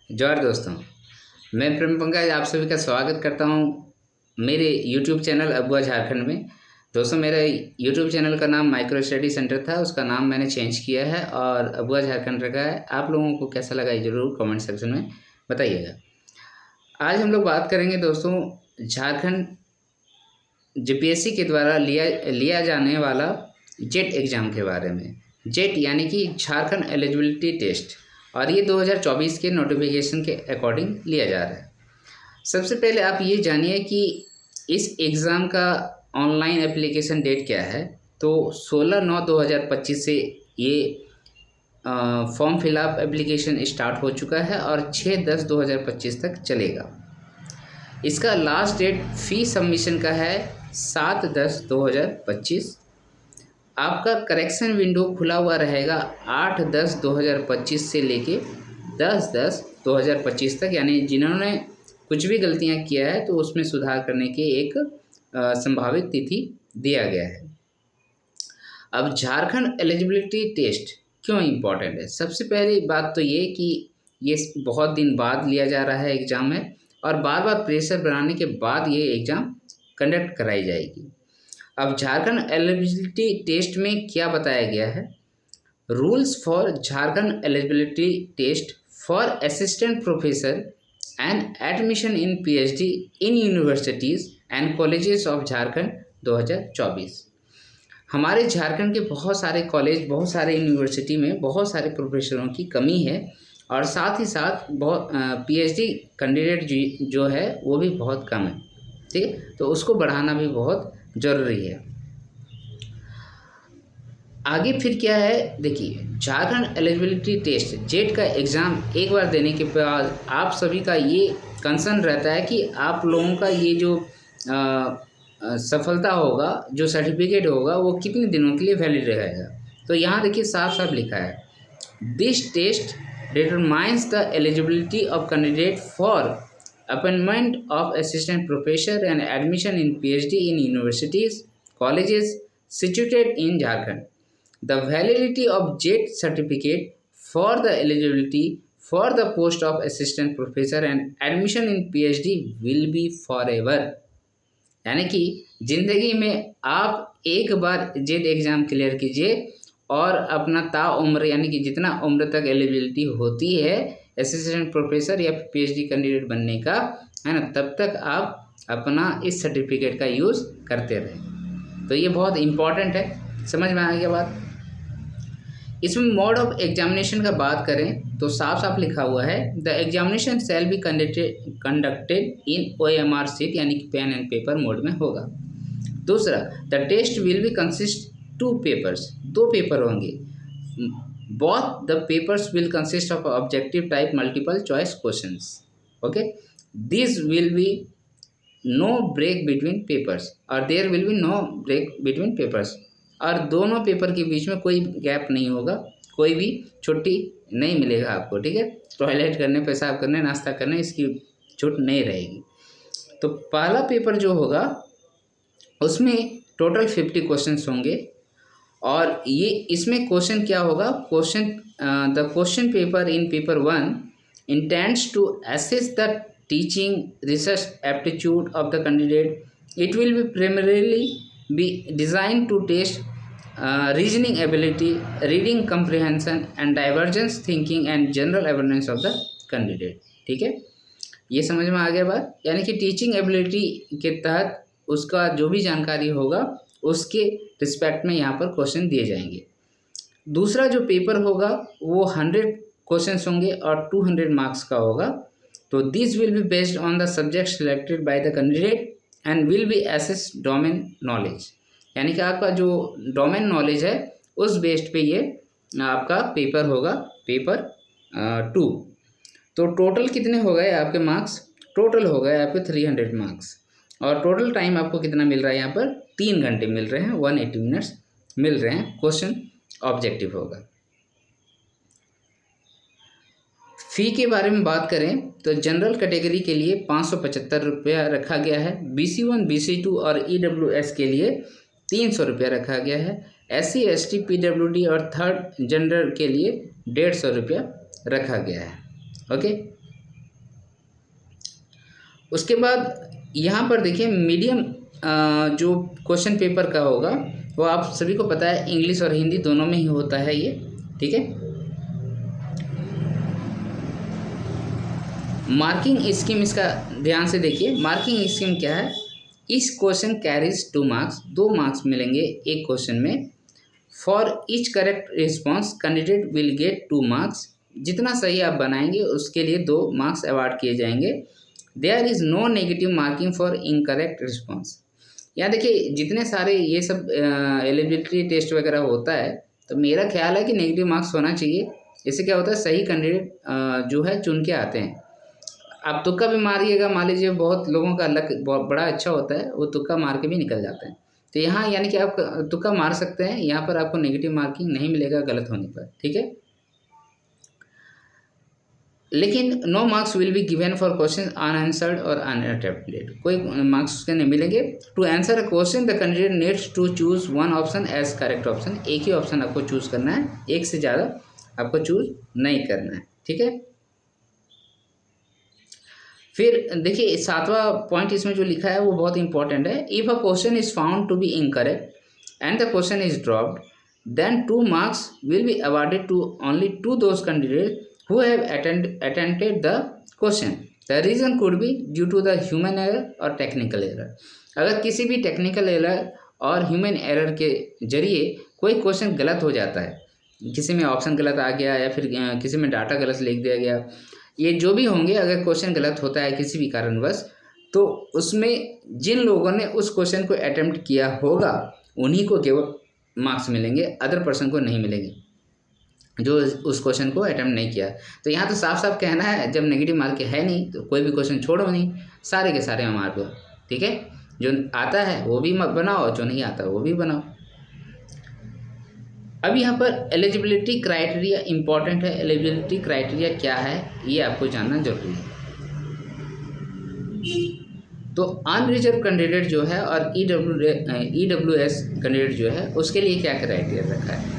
जोहार दोस्तों। मैं प्रेम पंकज आप सभी का स्वागत करता हूं मेरे YouTube चैनल अबुआ झारखंड में। दोस्तों, मेरे YouTube चैनल का नाम माइक्रो स्टडी सेंटर था, उसका नाम मैंने चेंज किया है और अबुआ झारखंड रखा है। आप लोगों को कैसा लगा ये ज़रूर कमेंट सेक्शन में बताइएगा। आज हम लोग बात करेंगे दोस्तों झारखंड JPSC के द्वारा लिया जाने वाला जेट एग्ज़ाम के बारे में। जेट यानी कि झारखंड एलिजिबिलिटी टेस्ट, और ये 2024 के नोटिफिकेशन के अकॉर्डिंग लिया जा रहा है। सबसे पहले आप ये जानिए कि इस एग्ज़ाम का ऑनलाइन एप्लीकेशन डेट क्या है। तो 16/9/2025 से ये फॉर्म फिलअप एप्लीकेशन स्टार्ट हो चुका है और 6/10/2025 तक चलेगा। इसका लास्ट डेट फ़ी सबमिशन का है 7/10/2025। आपका करेक्शन विंडो खुला हुआ रहेगा 8/10/2025 से लेके 10/10/2025 तक, यानी जिन्होंने कुछ भी गलतियां किया है तो उसमें सुधार करने की एक संभावित तिथि दिया गया है। अब झारखंड एलिजिबिलिटी टेस्ट क्यों इम्पोर्टेंट है? सबसे पहली बात तो ये कि ये बहुत दिन बाद लिया जा रहा है एग्ज़ाम है और बार बार प्रेशर बनाने के बाद ये एग्ज़ाम कंडक्ट कराई जाएगी। अब झारखंड एलिजिबिलिटी टेस्ट में क्या बताया गया है? Rules for Jharkhand eligibility test for assistant professor and admission in PhD in universities and colleges of Jharkhand 2024। हमारे झारखंड के बहुत सारे कॉलेज, बहुत सारे यूनिवर्सिटी में बहुत सारे प्रोफेसरों की कमी है और साथ ही साथ बहुत PhD कैंडिडेट जो है वो भी बहुत कम है। ठीक है, तो उसको बढ़ाना भी बहुत ज़रूरी है। आगे फिर क्या है, देखिए झारखंड एलिजिबिलिटी टेस्ट जेट का एग्ज़ाम एक बार देने के बाद आप सभी का ये कंसर्न रहता है कि आप लोगों का ये जो सफलता होगा, जो सर्टिफिकेट होगा, वो कितने दिनों के लिए वैलिड रहेगा। तो यहाँ देखिए साफ साफ लिखा है, this test determines the eligibility of candidate for appointment of assistant professor and admission in PhD in universities, colleges situated in Jharkhand. The validity of JET certificate for the eligibility for the post of assistant professor and admission in PhD will be forever. यानी कि ज़िंदगी में आप एक बार jet exam clear कीजिए और अपना ताउम्र यानी कि जितना उम्र तक एलिजिबिलिटी होती है असिस्टेंट प्रोफेसर या PhD कैंडिडेट बनने का, है ना, तब तक आप अपना इस सर्टिफिकेट का यूज़ करते रहें। तो ये बहुत इम्पॉर्टेंट है, समझ में आ गया बात। इसमें मोड ऑफ एग्जामिनेशन का बात करें तो साफ साफ लिखा हुआ है, the examination shall be conducted in OMR sheet, यानी कि पेन एंड पेपर मोड में होगा। दूसरा, the test will be consist 2 papers, 2 paper होंगे। Both the papers will consist of objective type multiple choice questions. Okay, these will be no break between papers, or there will be no break between papers. और दोनों paper के बीच में कोई gap नहीं होगा, कोई भी छुट्टी नहीं मिलेगा आपको। ठीक है, टॉयलेट करने, पेशाब करने, नाश्ता करने, इसकी छूट नहीं रहेगी। तो पहला पेपर जो होगा उसमें टोटल 50 क्वेश्चंस होंगे और ये इसमें क्वेश्चन क्या होगा, the question paper in paper 1 intends to assess the teaching research aptitude of the candidate. It will be primarily be design to test reasoning ability, reading comprehension and divergence thinking and general awareness of the candidate. ठीक है, ये समझ में आ गया बात। यानी कि teaching ability के तहत उसका जो भी जानकारी होगा उसके रिस्पेक्ट में यहाँ पर क्वेश्चन दिए जाएंगे। दूसरा जो पेपर होगा वो 100 क्वेश्चंस होंगे और 200 मार्क्स का होगा। तो this will be based on the subject selected by the candidate and will be assess domain knowledge, यानी कि आपका जो डोमेन नॉलेज है उस बेस्ड पे ये आपका पेपर होगा, पेपर 2। तो टोटल कितने हो गए आपके मार्क्स? टोटल हो गए आपके 300 मार्क्स और टोटल टाइम आपको कितना मिल रहा है? यहाँ पर 3 घंटे मिल रहे हैं, 180 मिनट्स मिल रहे हैं। क्वेश्चन ऑब्जेक्टिव होगा। फ़ी के बारे में बात करें तो जनरल कैटेगरी के लिए 575 रुपया रखा गया है। BC1, BC2 और EWS के लिए 300 रुपया रखा गया है। SC, ST, PWD और थर्ड जेंडर के लिए 150 रुपया रखा गया है। ओके, उसके बाद यहाँ पर देखिए मीडियम जो क्वेश्चन पेपर का होगा वो आप सभी को पता है इंग्लिश और हिंदी दोनों में ही होता है ये, ठीक है। मार्किंग स्कीम इसका ध्यान से देखिए, मार्किंग स्कीम क्या है। इस क्वेश्चन कैरीज 2 मार्क्स, 2 मार्क्स मिलेंगे एक क्वेश्चन में। For each correct response candidate will get 2 marks, जितना सही आप बनाएंगे उसके लिए 2 मार्क्स अवार्ड किए जाएंगे। There is no negative marking for incorrect response. यहाँ देखिए जितने सारे ये सब एलिजिबिलिटी टेस्ट वगैरह होता है, तो मेरा ख्याल है कि नेगेटिव मार्क्स होना चाहिए। इससे क्या होता है, सही कैंडिडेट जो है चुन के आते हैं। आप तुक्का भी मारिएगा, मान लीजिए बहुत लोगों का लक बहुत बड़ा अच्छा होता है, वो तुक्का मार के भी निकल जाते हैं। तो यहाँ यानी कि आप तुक्का मार सकते हैं, यहाँ पर आपको नेगेटिव मार्किंग नहीं मिलेगा गलत होने पर, ठीक है। लेकिन no marks will be given for question unanswered और अनअटेम्प्टेड, कोई मार्क्स उसके नहीं मिलेंगे। To answer a question the candidate needs to choose one option as correct option, एक ही ऑप्शन आपको चूज करना है, एक से ज़्यादा आपको चूज नहीं करना है, ठीक है। फिर देखिए 7वां पॉइंट इसमें जो लिखा है वो बहुत इंपॉर्टेंट है। If a question is found to be incorrect and the question is dropped, then 2 marks will be awarded to only to those candidates who have attempted the question. The reason could be due to the human error or technical error. अगर किसी भी technical error और human error के जरिए कोई question गलत हो जाता है, किसी में ऑप्शन गलत आ गया या फिर किसी में डाटा गलत लिख दिया गया, ये जो भी होंगे, अगर क्वेश्चन गलत होता है किसी भी कारणवश, तो उसमें जिन लोगों ने उस क्वेश्चन को अटेम्प्ट किया होगा उन्हीं को केवल मार्क्स मिलेंगे, अदर पर्सन को नहीं मिलेंगे जो उस क्वेश्चन को अटेम्प्ट नहीं किया। तो यहाँ तो साफ साफ कहना है, जब नेगेटिव मार्क है नहीं तो कोई भी क्वेश्चन छोड़ो नहीं, सारे के सारे मार्क, ठीक है। जो आता है वो भी बनाओ, जो नहीं आता वो भी बनाओ। अब यहाँ पर एलिजिबिलिटी क्राइटेरिया इंपॉर्टेंट है। एलिजिबिलिटी क्राइटेरिया क्या है ये आपको जानना जरूरी है। तो अनरिजर्व कैंडिडेट जो है और EWS कैंडिडेट जो है उसके लिए क्या क्राइटेरिया रखा है।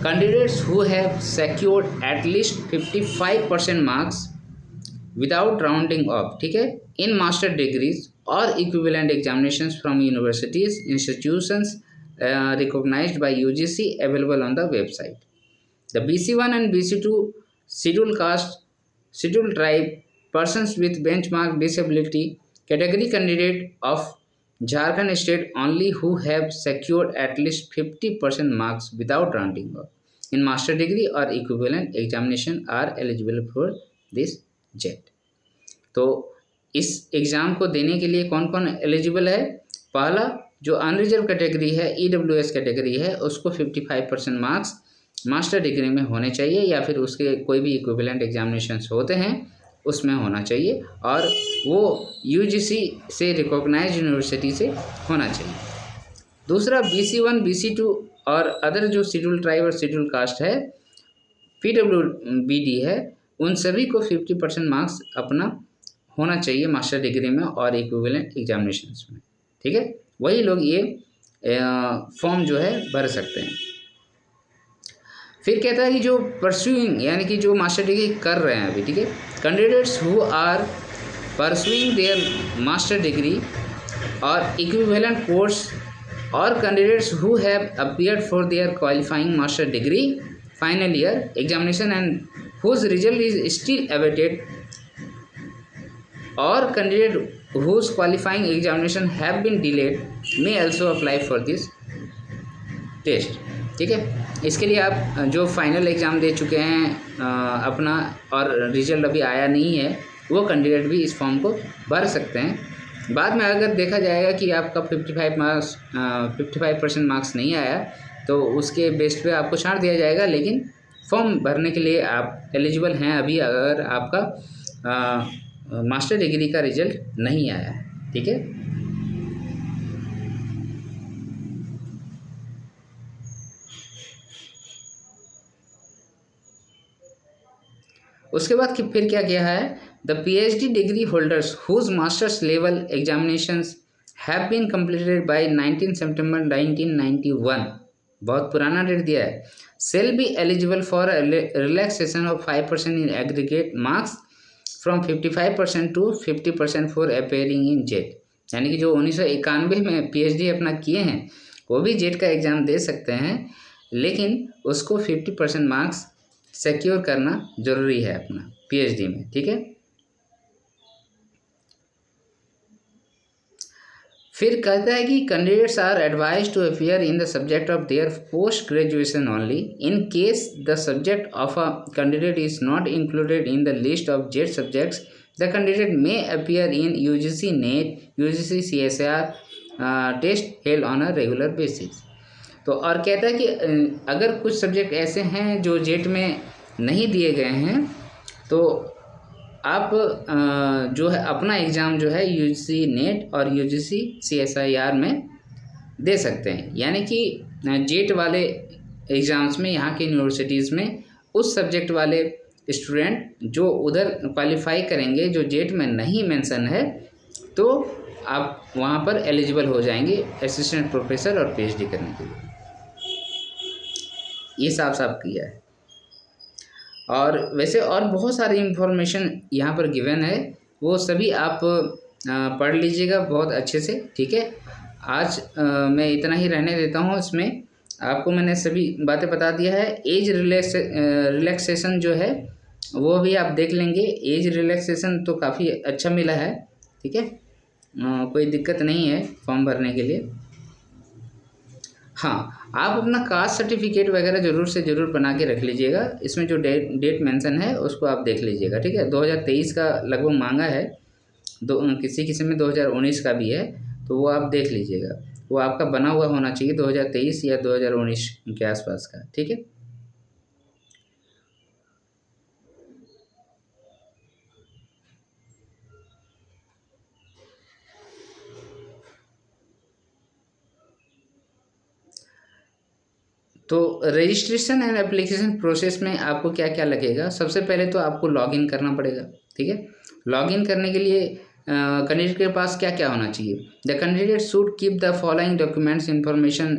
Candidates who have secured at least 55% marks without rounding off, ठीक है, इन मास्टर डिग्रीज और equivalent examinations from universities institutions recognized by UGC available on the website. The BC1 and BC2 scheduled caste, scheduled tribe, persons with benchmark disability category candidate of Jharkhand state only who have secured at least 50% marks without rounding off in master degree or equivalent examination are eligible for this JET. तो इस exam को देने के लिए कौन कौन eligible है। पहला जो अनरिजर्व कैटेगरी है, EWS कैटेगरी है, उसको 55% मार्क्स मास्टर डिग्री में होने चाहिए या फिर उसके कोई भी इक्विवेलेंट एग्जामिनेशंस होते हैं उसमें होना चाहिए, और वो UGC से रिकॉग्नाइज यूनिवर्सिटी से होना चाहिए। दूसरा BC1 BC2 और अदर जो शेड्यूल ट्राइब और शेड्यूल कास्ट है, PWBD है, उन सभी को 50% मार्क्स अपना होना चाहिए मास्टर डिग्री में और इक्विवेलेंट एग्जामिनेशंस में, ठीक है। वही लोग ये फॉर्म जो है भर सकते हैं। फिर कहता है कि जो परस्यूइंग यानी कि जो मास्टर डिग्री कर रहे हैं अभी, ठीक है, candidates who are pursuing their master degree और इक्विवेलेंट कोर्स और candidates who have appeared for their qualifying master degree final year examination and whose result is still awaited और candidate whose qualifying examination have been delayed may also apply for this test, ठीक है। इसके लिए आप जो final exam दे चुके हैं अपना और रिजल्ट अभी आया नहीं है, वो कैंडिडेट भी इस फॉर्म को भर सकते हैं। बाद में अगर देखा जाएगा कि आपका 55% मार्क्स नहीं आया तो उसके बेस पे आपको छाड़ दिया जाएगा, लेकिन फॉर्म भरने के लिए आप एलिजिबल हैं अभी अगर आपका मास्टर डिग्री का रिजल्ट नहीं आया है, ठीक है। उसके बाद फिर क्या किया है, the PhD degree holders whose masters level examinations have been completed by 19 सितंबर 1991, बहुत पुराना डेट दिया है, shall be eligible for relaxation of 5% in aggregate marks from 55% to 50% for appearing in JET. यानी कि जो 1991 में पीएचडी अपना किए हैं वो भी जेट का एग्ज़ाम दे सकते हैं, लेकिन उसको 50% मार्क्स सिक्योर करना ज़रूरी है अपना पीएचडी में, ठीक है। फिर कहता है कि candidates are advise to appear in the subject of their post graduation only in case the subject of a candidate is not included in the list of JET subjects the candidate may appear in UGC NET, UGC CSIR test held on a regular basis. तो और कहता है कि अगर कुछ subject ऐसे हैं जो जेट में नहीं दिए गए हैं तो आप जो है अपना एग्ज़ाम जो है यूजीसी नेट और यूजीसी सीएसआईआर में दे सकते हैं। यानी कि जेट वाले एग्ज़ाम्स में यहाँ के यूनिवर्सिटीज़ में उस सब्जेक्ट वाले स्टूडेंट जो उधर क्वालिफाई करेंगे जो जेट में नहीं मेंशन है, तो आप वहाँ पर एलिजिबल हो जाएंगे असिस्टेंट प्रोफेसर और पीएचडी करने के लिए। ये साफ साफ किया है। और वैसे और बहुत सारी इन्फॉर्मेशन यहाँ पर गिवन है, वो सभी आप पढ़ लीजिएगा बहुत अच्छे से, ठीक है। आज मैं इतना ही रहने देता हूँ। इसमें आपको मैंने सभी बातें बता दिया है। एज रिलैक्सेशन जो है वो भी आप देख लेंगे। एज रिलैक्सेशन तो काफ़ी अच्छा मिला है, ठीक है। कोई दिक्कत नहीं है फॉर्म भरने के लिए। हाँ, आप अपना कास्ट सर्टिफिकेट वगैरह ज़रूर से ज़रूर बना के रख लीजिएगा। इसमें जो डेट मेंशन है उसको आप देख लीजिएगा, ठीक है। 2023 का लगभग मांगा है, किसी किसी में 2019 का भी है, तो वो आप देख लीजिएगा। वो आपका बना हुआ होना चाहिए 2023 या 2019 के आसपास का, ठीक है। तो रजिस्ट्रेशन एंड एप्लीकेशन प्रोसेस में आपको क्या क्या लगेगा। सबसे पहले तो आपको लॉगिन करना पड़ेगा, ठीक है। लॉगिन करने के लिए कैंडिडेट के पास क्या क्या होना चाहिए। The candidate should keep the following documents information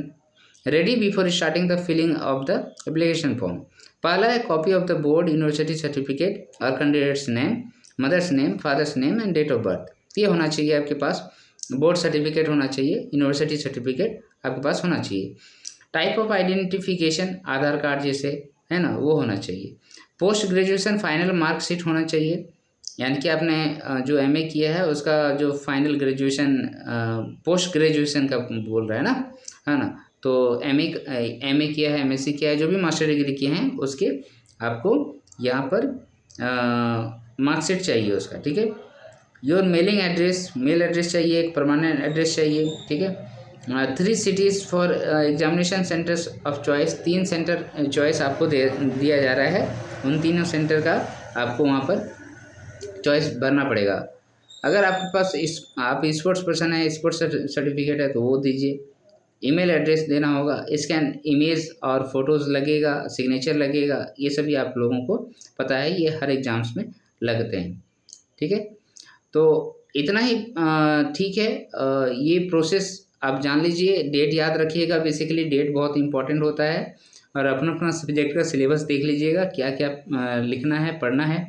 ready before starting the filling of the application form. पहला है copy of the board university certificate और candidate's name, mother's name, father's name and date of birth. ये होना चाहिए आपके पास। Board certificate होना चाहिए, university certificate आपके पास होना चाहिए। Type of identification Aadhaar card जैसे है ना, वो होना चाहिए। पोस्ट ग्रेजुएशन फाइनल मार्कशीट होना चाहिए, यानी कि आपने जो एमए किया है उसका जो फाइनल ग्रेजुएशन पोस्ट ग्रेजुएशन का बोल रहा है ना। तो एमए किया है, एमएससी किया है, जो भी मास्टर डिग्री किए हैं उसके आपको यहाँ पर मार्कशीट चाहिए उसका, ठीक है। Your mailing address, mail address चाहिए, एक परमानेंट एड्रेस चाहिए, ठीक है। 3 cities for examination centres of choice, 3 centre choice आपको दिया जा रहा है। उन तीनों सेंटर का आपको वहाँ पर चॉइस भरना पड़ेगा। अगर आपके पास आप स्पोर्ट्स पर्सन है, स्पोर्ट्स सर्टिफिकेट है तो वो दीजिए। ईमेल एड्रेस देना होगा, स्कैन इमेज और फोटोज़ लगेगा, सिग्नेचर लगेगा। ये सभी आप लोगों को पता है, ये हर एग्ज़ाम्स में लगते हैं, ठीक है। तो इतना ही ठीक है। ये प्रोसेस आप जान लीजिए। डेट याद रखिएगा, बेसिकली डेट बहुत इंपॉर्टेंट होता है। और अपना अपना सब्जेक्ट का सिलेबस देख लीजिएगा, क्या क्या लिखना है, पढ़ना है।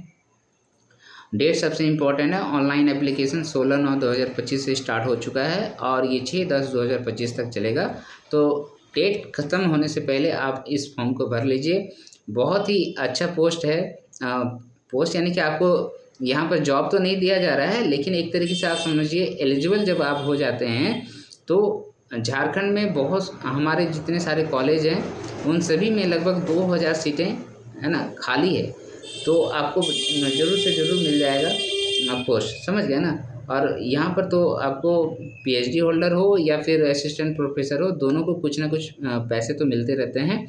डेट सबसे इम्पॉर्टेंट है। ऑनलाइन एप्लीकेशन 16/9/2025 से स्टार्ट हो चुका है और ये 6/10/2025 तक चलेगा। तो डेट ख़त्म होने से पहले आप इस फॉर्म को भर लीजिए। बहुत ही अच्छा पोस्ट है। पोस्ट यानी कि आपको यहाँ पर जॉब तो नहीं दिया जा रहा है, लेकिन एक तरीके से आप समझिए एलिजिबल जब आप हो जाते हैं तो झारखंड में बहुत हमारे जितने सारे कॉलेज हैं उन सभी में लगभग 2000 सीटें है ना खाली है। तो आपको ज़रूर से ज़रूर मिल जाएगा पोस्ट, समझ गए ना। और यहाँ पर तो आपको पीएचडी होल्डर हो या फिर असिस्टेंट प्रोफेसर हो, दोनों को कुछ ना कुछ पैसे तो मिलते रहते हैं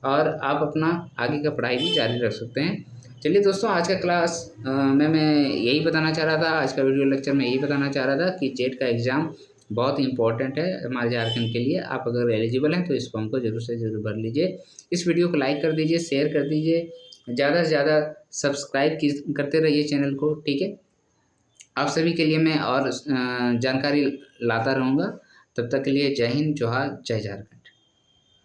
और आप अपना आगे का पढ़ाई भी जारी रख सकते हैं। चलिए दोस्तों, आज का क्लास मैं यही बताना चाह रहा था। आज का वीडियो लेक्चर में यही बताना चाह रहा था कि जेट का एग्ज़ाम बहुत इंपॉर्टेंट है हमारे झारखंड के लिए। आप अगर एलिजिबल हैं तो इस फॉर्म को ज़रूर से ज़रूर भर लीजिए। इस वीडियो को लाइक कर दीजिए, शेयर कर दीजिए, ज़्यादा से ज़्यादा सब्सक्राइब करते रहिए चैनल को, ठीक है। आप सभी के लिए मैं और जानकारी लाता रहूँगा। तब तक के लिए जय हिंद, जोहार, जय झारखंड।